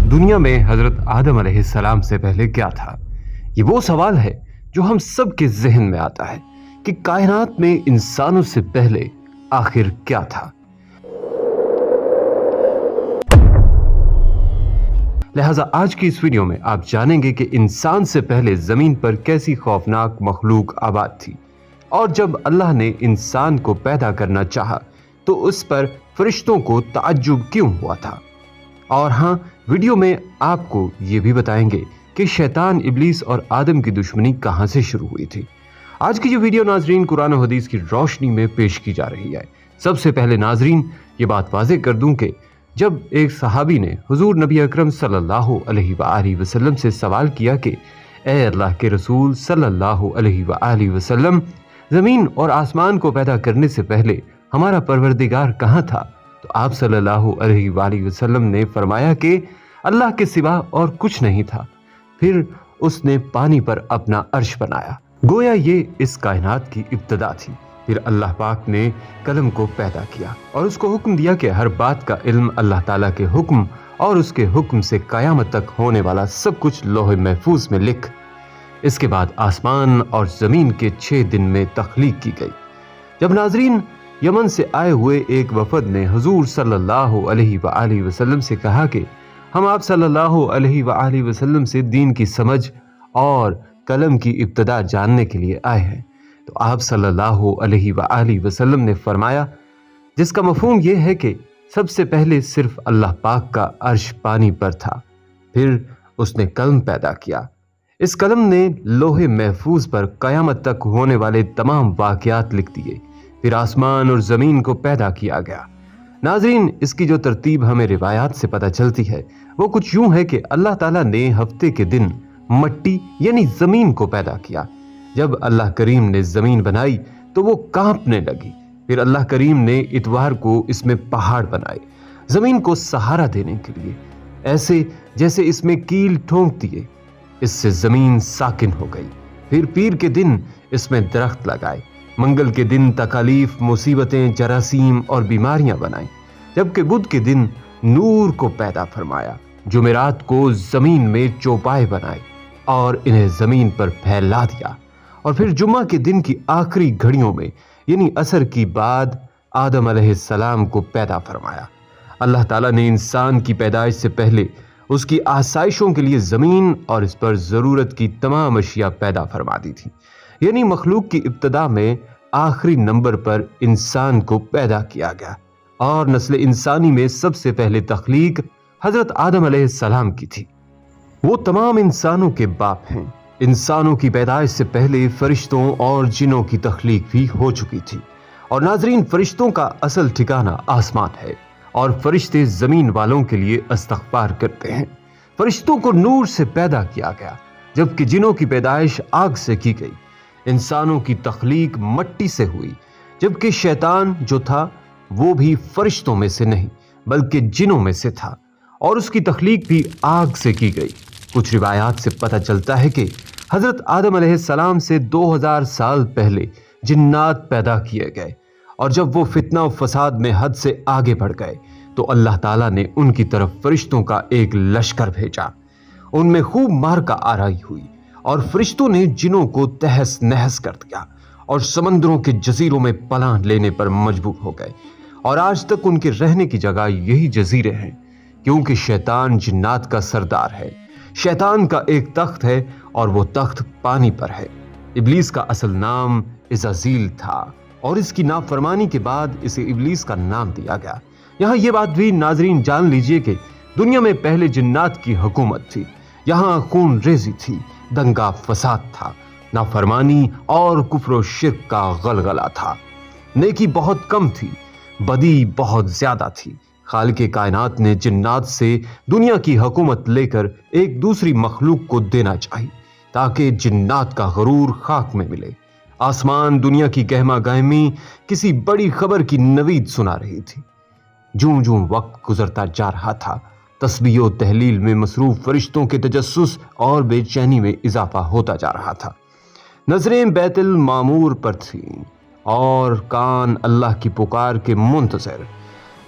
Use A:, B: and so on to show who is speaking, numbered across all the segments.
A: दुनिया में हजरत आदम अलैहिस्सलाम से पहले क्या था? ये वो सवाल है जो हम सब के जहन में आता है कि कायनात में इंसानों से पहले आखिर क्या था। लिहाजा आज की इस वीडियो में आप जानेंगे कि इंसान से पहले जमीन पर कैसी खौफनाक मखलूक आबाद थी, और जब अल्लाह ने इंसान को पैदा करना चाहा तो उस पर फरिश्तों को ताज्जुब क्यों हुआ था। और हाँ, वीडियो में आपको ये भी बताएंगे कि शैतान, इब्लीस और आदम की दुश्मनी कहाँ से शुरू हुई थी। आज की जो वीडियो नाजरीन कुरान और हदीस की रोशनी में पेश की जा रही है। सबसे पहले नाजरीन ये बात वाज़ेह कर दूं कि जब एक सहाबी ने हुजूर नबी अकरम सल्लल्लाहु अलैहि वसल्लम से सवाल किया कि ए अल्लाह के रसूल सल्लल्लाहु अलैहि वसल्लम, ज़मीन और आसमान को पैदा करने से पहले हमारा परवरदिगार कहाँ था? तो आप सल्लल्लाहु अलैहि वसल्लम ने फरमाया कि अल्लाह के सिवा और कुछ नहीं था। फिर उसने पानी पर अपना अर्श बनाया। गोया ये इस कायनात की इब्तिदा थी। फिर अल्लाह पाक ने कलम को पैदा किया और उसको हुक्म दिया कि हर बात का इल्म अल्लाह ताला के हुक्म और उसके हुक्म से कयामत तक होने वाला सब कुछ लोहे महफूज में लिख। इसके बाद आसमान और जमीन के 6 दिन में तख्लीक की गई। जब नाजरीन यमन से आए हुए एक वफद ने हुजूर सल्लल्लाहु अलैहि वसल्लम से कहा कि हम आप सल्लल्लाहु अलैहि वसल्लम से दीन की समझ और कलम की इब्तिदा जानने के लिए आए हैं, तो आप सल्लल्लाहु अलैहि वसल्लम ने फरमाया, जिसका मफहूम यह है कि सबसे पहले सिर्फ अल्लाह पाक का अर्श पानी पर था। फिर उसने कलम पैदा किया। इस कलम ने लोहे महफूज पर कयामत तक होने वाले तमाम वाक़यात लिख दिए। फिर आसमान और ज़मीन को पैदा किया गया। नाज़रीन, इसकी जो तरतीब हमें रिवायात से पता चलती है वो कुछ यूं है कि अल्लाह ताला ने हफ्ते के दिन मट्टी यानी ज़मीन को पैदा किया। जब अल्लाह करीम ने ज़मीन बनाई तो वो कांपने लगी। फिर अल्लाह करीम ने इतवार को इसमें पहाड़ बनाए ज़मीन को सहारा देने के लिए, ऐसे जैसे इसमें कील ठोंक दिए। इससे ज़मीन साकिन हो गई। फिर पीर के दिन इसमें दरख्त लगाए। मंगल के दिन तकालीफ, मुसीबतें, जरासीम और बीमारियां बनाई। जबकि बुध के दिन नूर को पैदा फरमाया। जुमेरात को जमीन में चौपाए बनाए और इन्हें जमीन पर फैला दिया। और फिर जुम्मा के दिन की आखिरी घड़ियों में यानी असर की बाद आदम अलैहिस्सलाम को पैदा फरमाया। अल्लाह ताला ने इंसान की पैदाइश से पहले उसकी आसाइशों के लिए जमीन और इस पर जरूरत की तमाम अशिया पैदा फरमा दी थी। यानी मखलूक की इब्तिदा में आखिरी नंबर पर इंसान को पैदा किया गया और नस्ल इंसानी में सबसे पहले तख्लीक हजरत आदम अलैहिस्सलाम की थी। वो तमाम इंसानों के बाप हैं। इंसानों की पैदाइश से पहले फरिश्तों और जिनों की तख्लीक भी हो चुकी थी। और नाजरीन, फरिश्तों का असल ठिकाना आसमान है और फरिश्ते जमीन वालों के लिए इस्तग़फ़ार करते हैं। फरिश्तों को नूर से पैदा किया गया, जबकि जिनों की पैदाइश आग से की गई। इंसानों की तख्लीक मट्टी से हुई, जबकि शैतान जो था वो भी फरिश्तों में से नहीं बल्कि जिनों में से था और उसकी तख्लीक भी आग से की गई। कुछ रिवायात से पता चलता है कि हजरत आदम अलैहिस्सलाम से 2000 साल पहले जिन्नात पैदा किए गए, और जब वो फितना और फसाद में हद से आगे बढ़ गए तो अल्लाह ताला ने उनकी तरफ फरिश्तों का एक लश्कर भेजा। उनमें खूब मार का आराई हुई और फरिश्तों ने जिनों को तहस नहस कर दिया और समंदरों के जजीरों में पनाह लेने पर मजबूर हो गए। और आज तक उनके रहने की जगह यही जजीरे हैं, क्योंकि शैतान जिन्नात का सरदार है। शैतान का एक तख्त है और वो तख्त पानी पर है। इब्लीस का असल नाम इज़ाज़ील था और इसकी नाफरमानी के बाद इसे इब्लीस का नाम दिया गया। यहाँ ये बात भी नाजरीन जान लीजिए कि दुनिया में पहले जिन्नात की हुकूमत थी। यहाँ खून रेजी थी, दंगा फसाद था, नाफरमानी और कुफ्र व शिर्क का गलगला था। नेकी बहुत कम थी, बदी बहुत ज्यादा थी। खालिक़े कायनात ने जिन्नात से दुनिया की हुकूमत लेकर एक दूसरी मखलूक को देना चाहिए ताकि जिन्नात का गरूर खाक में मिले। आसमान दुनिया की गहमा गहमी किसी बड़ी खबर की नवीद सुना रही थी। जूं जूं वक्त गुजरता जा रहा था, तस्बीह और तहलील में मसरूफ फरिश्तों के तजस्सुस और बेचैनी में इजाफा होता जा रहा था। नजरें बैतुल मामूर पर थीं और कान अल्लाह की पुकार के मुंतज़िर।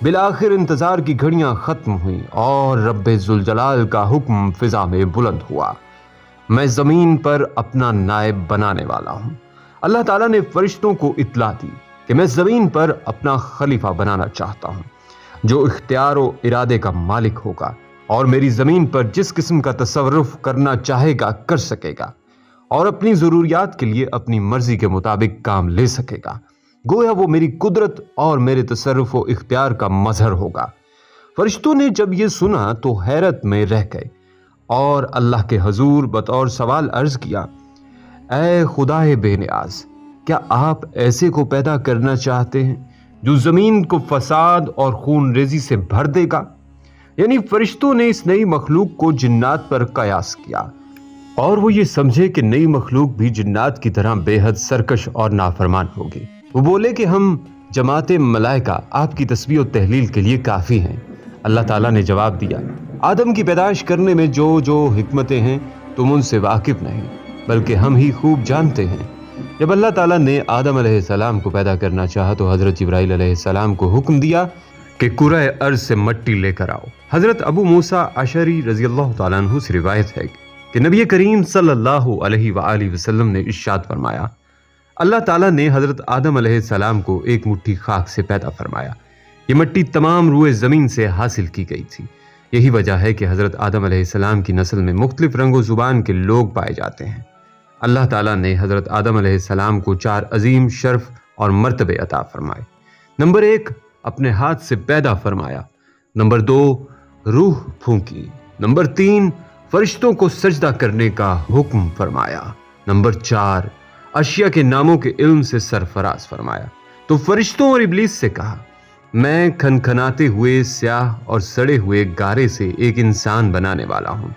A: बिलाखिर इंतजार की घड़ियां खत्म हुई और रब्बे जुलजलाल का हुक्म फिजा में बुलंद हुआ, मैं जमीन पर अपना नायब बनाने वाला हूं। अल्लाह ताला ने फरिश्तों को इत्ला दी कि मैं जमीन पर अपना खलीफा बनाना चाहता हूं, जो इख्तियार और इरादे का मालिक होगा और मेरी जमीन पर जिस किस्म का तसव्वुफ करना चाहेगा कर सकेगा और अपनी जरूरियात के लिए अपनी मर्जी के मुताबिक काम ले सकेगा। गोया वो मेरी कुदरत और मेरे तसर्रुफ व इख्तियार का मजहर होगा। फरिश्तों ने जब ये सुना तो हैरत में रह गए और अल्लाह के हजूर बतौर सवाल अर्ज किया, ऐ खुदाए बेनियाज, क्या आप ऐसे को पैदा करना चाहते हैं जो जमीन को फसाद और खून रेजी से भर देगा? यानी फरिश्तों ने इस नई मखलूक को जिन्नात पर कयास किया और वो ये समझे कि नई मखलूक भी जिन्नात की तरह बेहद सरकश और नाफरमान होगी। वो बोले कि हम जमाते मलाइका आपकी तस्बीह और तहलील के लिए काफ़ी हैं। अल्लाह ताला ने जवाब दिया, आदम की पैदाइश करने में जो जो हिकमतें हैं तुम उनसे वाकिफ नहीं, बल्कि हम ही खूब जानते हैं। जब अल्लाह ताला ने आदम अलैहिस्सलाम को पैदा करना चाहा तो हज़रत जिब्राइल अलैहिस्सलाम को हुक्म दिया कि कुरे अर्ज़ से मट्टी लेकर आओ। हज़रत अबू मूसा अशरी रज़ियल्लाहु ताला अन्हु से रिवायत है कि नबी करीम सल्लल्लाहु अलैहि वसल्लम ने इरशाद फरमाया, अल्लाह ताला ने हज़रत आदम अलैहिस्सलाम को एक मुट्ठी खाक से पैदा फरमाया। ये मिट्टी तमाम रूए ज़मीन से हासिल की गई थी। यही वजह है कि हज़रत आदम अलैहिस्सलाम की नस्ल में मुख्तलिफ रंगो ज़ुबान के लोग पाए जाते हैं। अल्लाह ताला ने हज़रत आदम अलैहिस्सलाम को 4 अजीम शर्फ और मर्तबे अता फरमाए। नंबर 1, अपने हाथ से पैदा फरमाया। नंबर 2, रूह फूंकी। नंबर 3, फरिश्तों को सजदा करने का हुक्म फरमाया। नंबर 4, अशिया के नामों के इल्म से सरफराज फरमाया। तो फरिश्तों और इब्लीस से कहा, मैं खनखनाते हुए स्याह और सड़े हुए गारे से एक इंसान बनाने वाला हूं।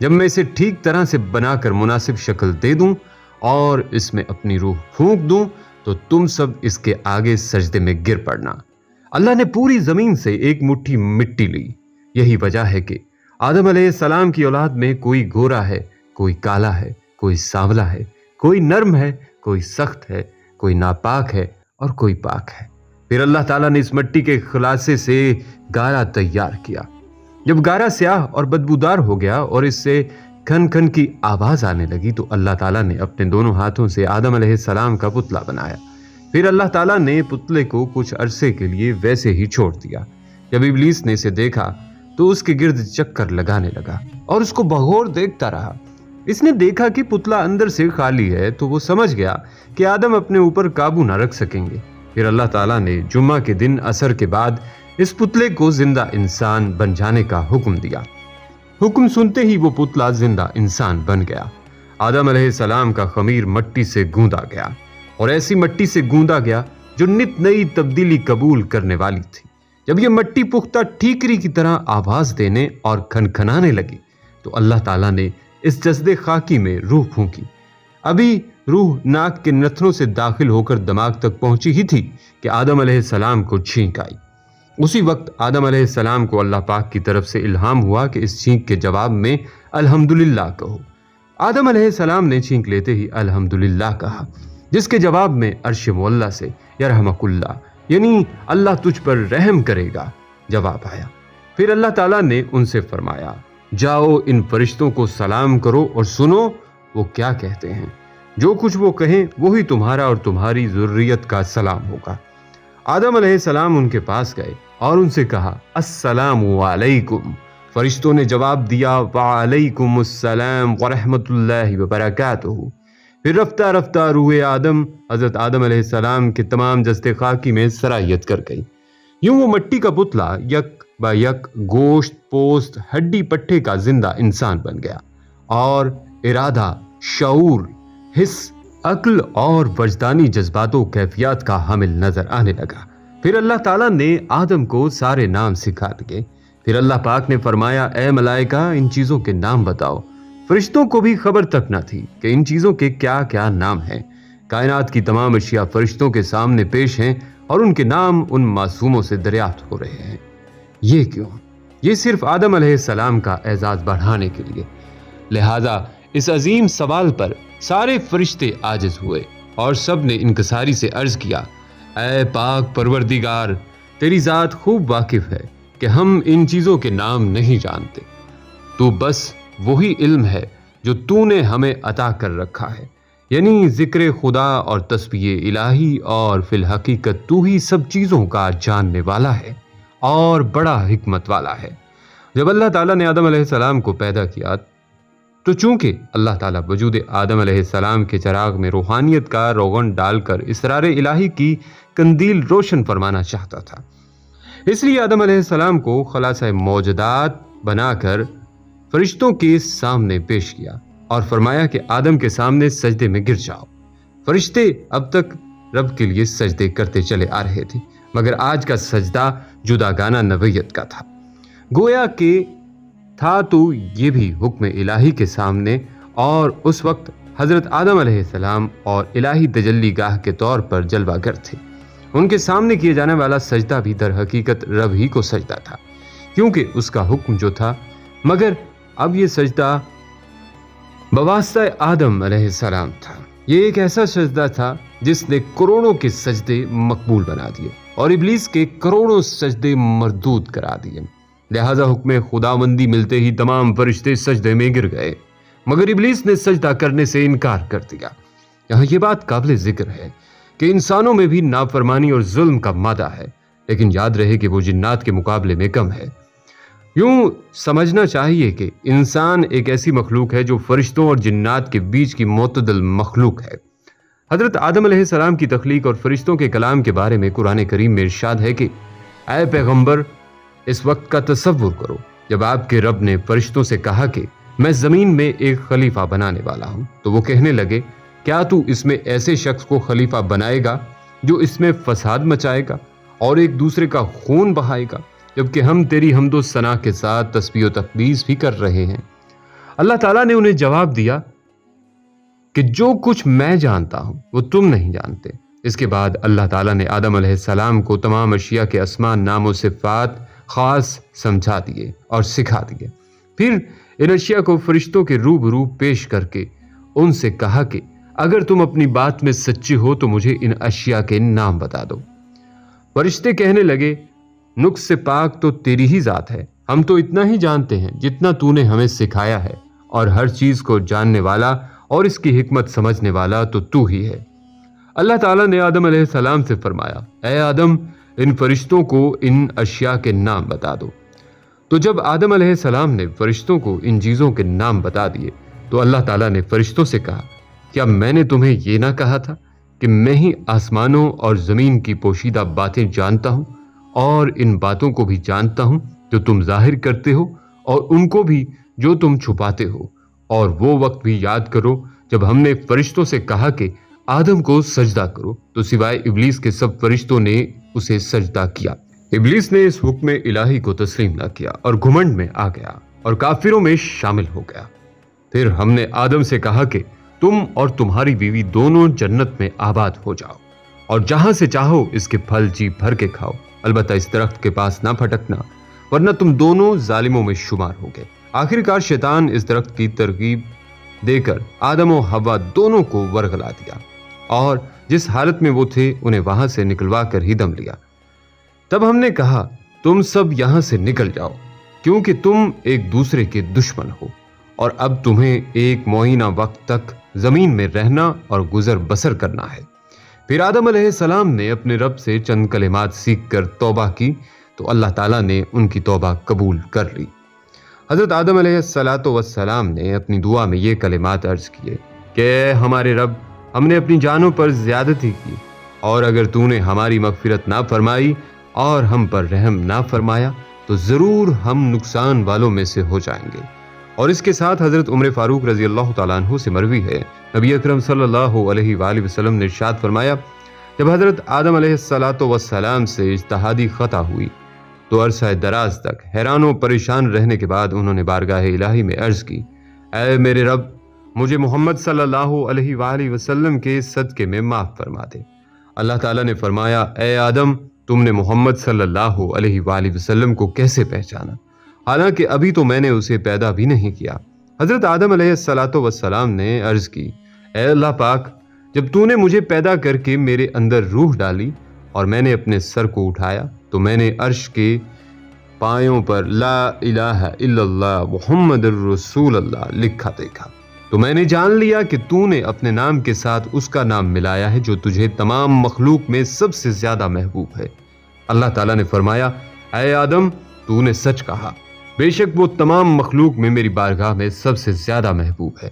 A: जब मैं इसे ठीक तरह से बनाकर मुनासिब शक्ल दे दूं और इसमें अपनी रूह फूंक दूं तो तुम सब इसके आगे सजदे में गिर पड़ना। अल्लाह ने पूरी जमीन से एक मुट्ठी मिट्टी ली। यही वजह है कि आदम अलैहिस्सलाम की औलाद में कोई गोरा है, कोई काला है, कोई सांवला है, कोई नर्म है, कोई सख्त है, कोई नापाक है और कोई पाक है। फिर अल्लाह ताला ने इस मिट्टी के खुलासे से गारा तैयार किया। जब गारा स्याह और बदबूदार हो गया और इससे खन खन की आवाज आने लगी तो अल्लाह ताला ने अपने दोनों हाथों से आदम अलैहिस्सलाम का पुतला बनाया। फिर अल्लाह ताला ने पुतले को कुछ अरसे के लिए वैसे ही छोड़ दिया। जब इब्लीस ने इसे देखा तो उसके गिर्द चक्कर लगाने लगा और उसको बगौर देखता रहा। इसने देखा कि पुतला अंदर से खाली है तो वो समझ गया कि आदम अपने ऊपर काबू ना रख सकेंगे। फिर अल्लाह ताला ने जुम्मा के दिन असर के बाद इस पुतले को जिंदा इंसान बन जाने का हुक्म दिया। हुक्म सुनते ही वो पुतला जिंदा इंसान बन गया। आदम अलैहिस्सलाम का खमीर मट्टी से गूंदा गया और ऐसी मट्टी से गूंदा गया जो नित नई तब्दीली कबूल करने वाली थी। जब ये मट्टी पुख्ता ठीकरी की तरह आवाज देने और खनखनाने लगी तो अल्लाह ताला ने इस जस्दे खाकी में रूह फूंकी। अभी रूह नाक के नथनों से दाखिल होकर दिमाग तक पहुंची ही थी कि आदम अलैहिस्सलाम को छींक आई। उसी वक्त आदम अलैहिस्सलाम को अल्लाह पाक की तरफ से इल्हाम हुआ कि इस छींक के जवाब में अल्हम्दुलिल्लाह कहो। आदम अलैहिस्सलाम ने छींक लेते ही अल्हम्दुलिल्लाह कहा, जिसके जवाब में अर्श मुअल्ला से यरहमकुल्लाह यानी अल्लाह तुझ पर रहम करेगा जवाब आया। फिर अल्लाह ताला ने उनसे फरमाया, जाओ इन फरिश्तों को सलाम करो और सुनो वो क्या कहते हैं। जो कुछ वो कहें वही तुम्हारा और तुम्हारी ज़ुर्रियत का सलाम होगा। आदम अलैहिस्सलाम उनके पास गए और उनसे कहा, अस्सलामु अलैकुम। फरिश्तों ने जवाब दिया, वालैकुमुस्सलाम व रहमतुल्लाहि व बरकातुहू। फिर रफ्ता रफ्ता रूह आदम हजरत आदम अलैहिस्सलाम के तमाम जस्ते खाकी में सरायत कर गई। यूं वो मिट्टी का पुतला यक ब यक गोश्त पोस्त हड्डी पट्टे का जिंदा इंसान बन गया और इरादा, शऊर, हिस्स, अक्ल और वजदानी जज्बातों कैफियत का हामिल नजर आने लगा। फिर अल्लाह ताला ने आदम को सारे नाम सिखा दिए। फिर अल्लाह पाक ने फरमाया, ए मलाइका इन चीज़ों के नाम बताओ। फरिश्तों को भी खबर तक न थी कि इन चीज़ों के क्या क्या नाम हैं। कायनात की तमाम अशिया फरिश्तों के सामने पेश हैं और उनके नाम उन मासूमों से दरियाफ्त हो रहे हैं। ये क्यों? ये सिर्फ आदम अलैहिस्सलाम का एजाज बढ़ाने के लिए। लिहाजा इस अजीम सवाल पर सारे फरिश्ते आजिज हुए और सब ने इनकसारी से अर्ज किया, ऐ पाक परवरदिगार, تیری ذات خوب واقف ہے کہ ہم ان چیزوں کے نام نہیں جانتے، تو بس وہی علم ہے جو تو نے ہمیں عطا کر رکھا ہے، یعنی ذکر خدا اور تسبیح الہی، اور فی الحقیقت تو ہی سب چیزوں کا جاننے والا ہے اور بڑا حکمت والا ہے۔ جب اللہ تعالیٰ نے آدم علیہ السلام کو پیدا کیا تو چونکہ اللہ تعالیٰ وجود آدم علیہ السلام کے چراغ میں روحانیت کا روغن ڈال کر اسرار الہی کی قندیل روشن فرمانا چاہتا تھا، اس لیے آدم علیہ السلام کو خلاصہ موجودات بنا کر فرشتوں کے سامنے پیش کیا اور فرمایا کہ آدم کے سامنے سجدے میں گر جاؤ۔ فرشتے اب تک رب کے لیے سجدے کرتے چلے آ رہے تھے، مگر آج کا سجدہ جداگانہ نوعیت کا تھا، گویا کہ تھا تو یہ بھی حکم الہی کے سامنے، اور اس وقت حضرت آدم علیہ السلام اور الہی تجلی گاہ کے طور پر جلوہ گر تھے۔ ان کے سامنے کیے جانے والا سجدہ بھی در حقیقت رب ہی کو سجدہ تھا، کیونکہ اس کا حکم جو تھا، مگر اب یہ سجدہ بواسطہ آدم علیہ السلام تھا۔ یہ ایک ایسا سجدہ تھا جس نے کروڑوں کے سجدے مقبول بنا دیے اور ابلیس کے کروڑوں سجدے مردود کرا دیے، لہذا حکم خداوندی ملتے ہی تمام فرشتے سجدے میں گر گئے، مگر ابلیس نے سجدہ کرنے سے انکار کر دیا۔ یہاں یہ بات قابل ذکر ہے کہ انسانوں میں بھی نافرمانی اور ظلم کا مادہ ہے، لیکن یاد رہے کہ وہ جنات کے مقابلے میں کم ہے۔ یوں سمجھنا چاہیے کہ انسان ایک ایسی مخلوق ہے جو فرشتوں اور جنات کے بیچ کی معتدل مخلوق ہے۔ حضرت آدم علیہ السلام کی تخلیق اور فرشتوں کے کلام کے بارے میں قرآن کریم میں ارشاد ہے کہ اے پیغمبر، اس وقت کا تصور کرو جب آپ کے رب نے فرشتوں سے کہا کہ میں زمین میں ایک خلیفہ بنانے والا ہوں، تو وہ کہنے لگے کیا تو اس میں ایسے شخص کو خلیفہ بنائے گا جو اس میں فساد مچائے گا اور ایک دوسرے کا خون بہائے گا، جبکہ ہم تیری حمد و ثنا کے ساتھ تسبیح و تقدیس بھی کر رہے ہیں۔ اللہ تعالیٰ نے انہیں جواب دیا کہ جو کچھ میں جانتا ہوں وہ تم نہیں جانتے۔ اس کے بعد اللہ تعالیٰ نے آدم علیہ السلام کو تمام اشیاء کے اسماء، نام و صفات خاص سمجھا دیے اور سکھا دیے، پھر ان اشیاء کو فرشتوں کے روبرو پیش کر کے ان سے کہا کہ اگر تم اپنی بات میں سچے ہو تو مجھے ان اشیاء کے نام بتا دو۔ فرشتے کہنے لگے نقص سے پاک تو تیری ہی ذات ہے، ہم تو اتنا ہی جانتے ہیں جتنا تو نے ہمیں سکھایا ہے، اور ہر چیز کو جاننے والا اور اس کی حکمت سمجھنے والا تو ہی ہے۔ اللہ تعالیٰ نے آدم علیہ السلام سے فرمایا اے آدم، ان فرشتوں کو ان اشیاء کے نام بتا دو۔ تو جب آدم علیہ السلام نے فرشتوں کو ان چیزوں کے نام بتا دیے تو اللہ تعالیٰ نے فرشتوں سے کہا کیا میں نے تمہیں یہ نہ کہا تھا کہ میں ہی آسمانوں اور زمین کی پوشیدہ باتیں جانتا ہوں، اور ان باتوں کو بھی جانتا ہوں جو تم ظاہر کرتے ہو اور ان کو بھی جو تم چھپاتے ہو۔ اور وہ وقت بھی یاد کرو جب ہم نے فرشتوں سے کہا کہ آدم کو سجدہ کرو تو سوائے ابلیس کے سب فرشتوں نے اسے سجدہ کیا۔ ابلیس نے اس حکم الہی کو تسلیم نہ کیا اور گھمنڈ میں آ گیا اور کافروں میں شامل ہو گیا۔ پھر ہم نے آدم سے کہا کہ تم اور تمہاری بیوی دونوں جنت میں آباد ہو جاؤ اور جہاں سے چاہو اس کے پھل جی بھر کے کھاؤ، البتہ اس درخت کے پاس نہ پھٹکنا ورنہ تم دونوں ظالموں میں شمار ہو گئے۔ آخرکار شیطان اس درخت کی ترغیب دے کر آدم و حوا دونوں کو ورغلا دیا، اور جس حالت میں وہ تھے انہیں وہاں سے نکلوا کر ہی دم لیا۔ تب ہم نے کہا تم سب یہاں سے نکل جاؤ، کیونکہ تم ایک دوسرے کے دشمن ہو، اور اب تمہیں ایک معینہ وقت تک زمین میں رہنا اور گزر بسر کرنا ہے۔ پھر آدم علیہ السلام نے اپنے رب سے چند کلمات سیکھ کر توبہ کی تو اللہ تعالیٰ نے ان کی توبہ قبول کر لی۔ حضرت آدم علیہ السلام نے اپنی دعا میں یہ کلمات عرض کیے کہ اے ہمارے رب، ہم نے اپنی جانوں پر زیادتی کی، اور اگر تو نے ہماری مغفرت نہ فرمائی اور ہم پر رحم نہ فرمایا تو ضرور ہم نقصان والوں میں سے ہو جائیں گے۔ اور اس کے ساتھ حضرت عمر فاروق رضی اللہ تعالیٰ عنہ سے مروی ہے، نبی اکرم صلی اللہ علیہ وآلہ وسلم نے ارشاد فرمایا جب حضرت آدم علیہ السلام سے اجتہادی خطا ہوئی تو عرصہ دراز تک حیران و پریشان رہنے کے بعد انہوں نے بارگاہ الہی میں عرض کی اے میرے رب، مجھے محمد صلی اللہ علیہ وآلہ وسلم کے صدقے میں معاف فرما دے۔ اللہ تعالیٰ نے فرمایا اے آدم، تم نے محمد صلی اللہ علیہ وآلہ وسلم کو کیسے پہچانا، حالانکہ ابھی تو میں نے اسے پیدا بھی نہیں کیا۔ حضرت آدم علیہ السلام نے عرض کی اے اللہ پاک، جب تو نے مجھے پیدا کر کے میرے اندر روح ڈالی اور میں نے اپنے سر کو اٹھایا تو میں نے عرش کے پایوں پر لا الہ الا اللہ محمد الرسول اللہ لکھا دیکھا، تو میں نے جان لیا کہ تو نے اپنے نام کے ساتھ اس کا نام ملایا ہے جو تجھے تمام مخلوق میں سب سے زیادہ محبوب ہے۔ اللہ تعالیٰ نے فرمایا، اے آدم تو نے سچ کہا، بے شک وہ تمام مخلوق میں میری بارگاہ میں سب سے زیادہ محبوب ہے،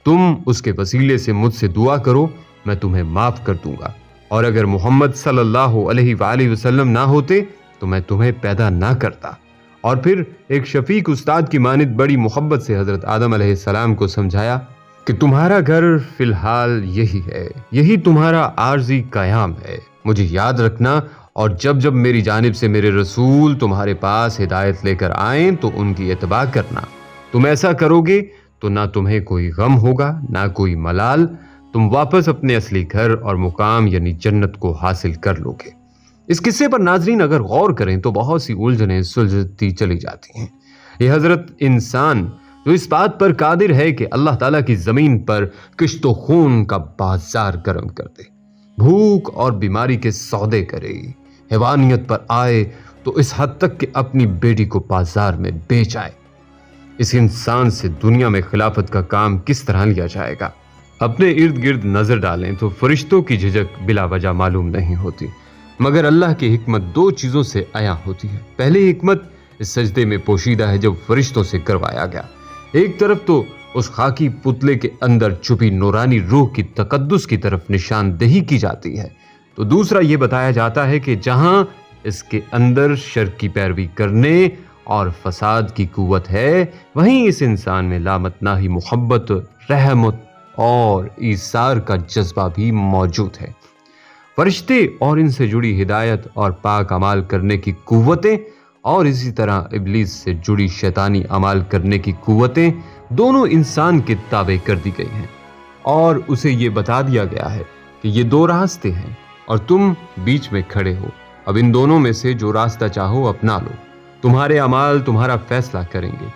A: تم اس کے وسیلے سے مجھ سے دعا کرو، میں تمہیں معاف کر دوں گا، اور اگر محمد صلی اللہ علیہ وآلہ وسلم نہ ہوتے تو میں تمہیں پیدا نہ کرتا۔ اور پھر ایک شفیق استاد کی مانند بڑی محبت سے حضرت آدم علیہ السلام کو سمجھایا کہ تمہارا گھر فی الحال یہی ہے، یہی تمہارا عارضی قیام ہے، مجھے یاد رکھنا، اور جب جب میری جانب سے میرے رسول تمہارے پاس ہدایت لے کر آئیں تو ان کی اتباع کرنا، تم ایسا کرو گے تو نہ تمہیں کوئی غم ہوگا نہ کوئی ملال، تم واپس اپنے اصلی گھر اور مقام یعنی جنت کو حاصل کر لو گے۔ اس قصے پر ناظرین اگر غور کریں تو بہت سی الجھنیں سلجھتی چلی جاتی ہیں۔ یہ حضرت انسان جو اس بات پر قادر ہے کہ اللہ تعالیٰ کی زمین پر کشت و خون کا بازار گرم کر دے، بھوک اور بیماری کے سودے کرے، حیوانیت پر آئے تو اس حد تک کہ اپنی بیٹی کو بازار میں بیچ آئے، اس انسان سے دنیا میں خلافت کا کام کس طرح لیا جائے گا؟ اپنے ارد گرد نظر ڈالیں تو فرشتوں کی جھجک بلا وجہ معلوم نہیں ہوتی، مگر اللہ کی حکمت دو چیزوں سے عیاں ہوتی ہے۔ پہلی حکمت اس سجدے میں پوشیدہ ہے جو فرشتوں سے کروایا گیا۔ ایک طرف تو اس خاکی پتلے کے اندر چھپی نورانی روح کی تقدس کی طرف نشاندہی کی جاتی ہے، تو دوسرا یہ بتایا جاتا ہے کہ جہاں اس کے اندر شر کی پیروی کرنے اور فساد کی قوت ہے، وہیں اس انسان میں لامتناہی محبت، رحمت اور ایثار کا جذبہ بھی موجود ہے۔ فرشتے اور ان سے جڑی ہدایت اور پاک اعمال کرنے کی قوتیں، اور اسی طرح ابلیس سے جڑی شیطانی اعمال کرنے کی قوتیں دونوں انسان کے تابع کر دی گئی ہیں، اور اسے یہ بتا دیا گیا ہے کہ یہ دو راستے ہیں اور تم بیچ میں کھڑے ہو، اب ان دونوں میں سے جو راستہ چاہو اپنا لو، تمہارے اعمال تمہارا فیصلہ کریں گے۔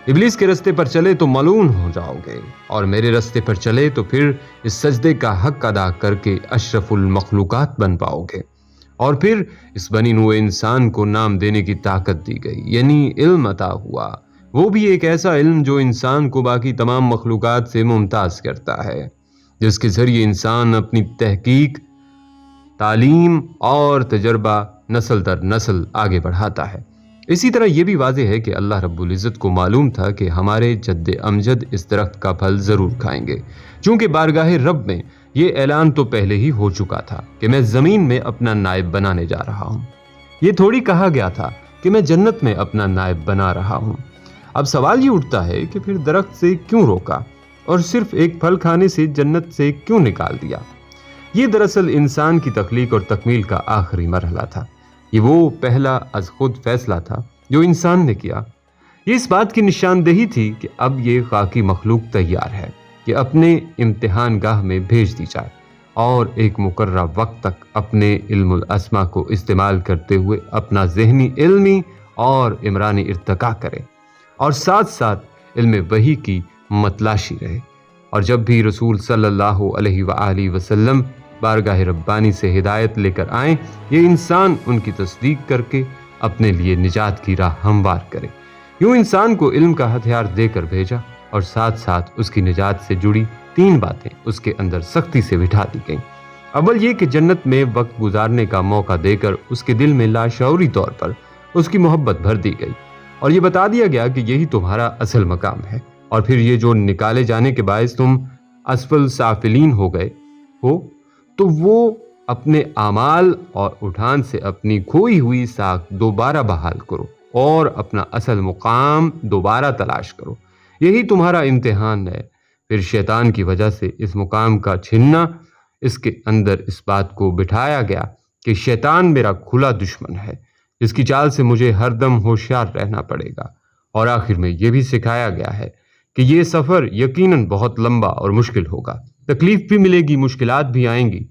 A: ابلیس کے راستے پر چلے تو ملعون ہو جاؤ گے، اور میرے راستے پر چلے تو پھر اس سجدے کا حق ادا کر کے اشرف المخلوقات بن پاؤ گے۔ اور پھر اس بنی نوع انسان کو نام دینے کی طاقت دی گئی، یعنی علم عطا ہوا، وہ بھی ایک ایسا علم جو انسان کو باقی تمام مخلوقات سے ممتاز کرتا ہے، جس کے ذریعے انسان اپنی تحقیق، تعلیم اور تجربہ نسل در نسل آگے بڑھاتا ہے۔ اسی طرح یہ بھی واضح ہے کہ اللہ رب العزت کو معلوم تھا کہ ہمارے جد امجد اس درخت کا پھل ضرور کھائیں گے، چونکہ بارگاہ رب میں یہ اعلان تو پہلے ہی ہو چکا تھا کہ میں زمین میں اپنا نائب بنانے جا رہا ہوں۔ یہ تھوڑی کہا گیا تھا کہ میں جنت میں اپنا نائب بنا رہا ہوں۔ اب سوال یہ اٹھتا ہے کہ پھر درخت سے کیوں روکا اور صرف ایک پھل کھانے سے جنت سے کیوں نکال دیا؟ یہ دراصل انسان کی تخلیق اور تکمیل کا آخری مرحلہ تھا۔ یہ وہ پہلا از خود فیصلہ تھا جو انسان نے کیا۔ یہ اس بات کی نشاندہی تھی کہ اب یہ خاکی مخلوق تیار ہے کہ اپنے امتحان گاہ میں بھیج دی جائے، اور ایک مقررہ وقت تک اپنے علم الاسما کو استعمال کرتے ہوئے اپنا ذہنی، علمی اور عمرانی ارتقاء کرے، اور ساتھ ساتھ علم وحی کی متلاشی رہے۔ اور جب بھی رسول صلی اللہ علیہ وآلہ وسلم بارگاہ ربانی سے ہدایت لے کر آئیں، یہ انسان ان کی تصدیق کر کے اپنے لیے نجات کی راہ ہموار کرے۔ یوں انسان کو علم کا ہتھیار دے کر بھیجا، اور ساتھ ساتھ اس کی نجات سے جڑی تین باتیں اس کے اندر سختی سے بٹھا دی گئیں۔ اول یہ کہ جنت میں وقت گزارنے کا موقع دے کر اس کے دل میں لاشعوری طور پر اس کی محبت بھر دی گئی، اور یہ بتا دیا گیا کہ یہی تمہارا اصل مقام ہے، اور پھر یہ جو نکالے جانے کے باعث تم اسفل سافلین ہو گئے ہو، تو وہ اپنے اعمال اور اٹھان سے اپنی کھوئی ہوئی ساکھ دوبارہ بحال کرو اور اپنا اصل مقام دوبارہ تلاش کرو۔ یہی تمہارا امتحان ہے۔ پھر شیطان کی وجہ سے اس مقام کا چھننا، اس کے اندر اس بات کو بٹھایا گیا کہ شیطان میرا کھلا دشمن ہے، جس کی چال سے مجھے ہر دم ہوشیار رہنا پڑے گا۔ اور آخر میں یہ بھی سکھایا گیا ہے کہ یہ سفر یقیناً بہت لمبا اور مشکل ہوگا، تکلیف بھی ملے گی، مشکلات بھی آئیں گی،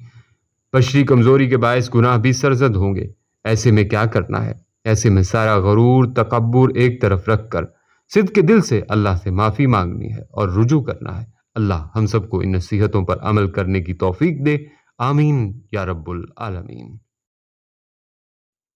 A: بشری کمزوری کے باعث گناہ بھی سرزد ہوں گے۔ ایسے میں کیا کرنا ہے؟ ایسے میں سارا غرور، تکبر ایک طرف رکھ کر صدق کے دل سے اللہ سے معافی مانگنی ہے اور رجوع کرنا ہے۔ اللہ ہم سب کو ان نصیحتوں پر عمل کرنے کی توفیق دے، آمین یا رب العالمین۔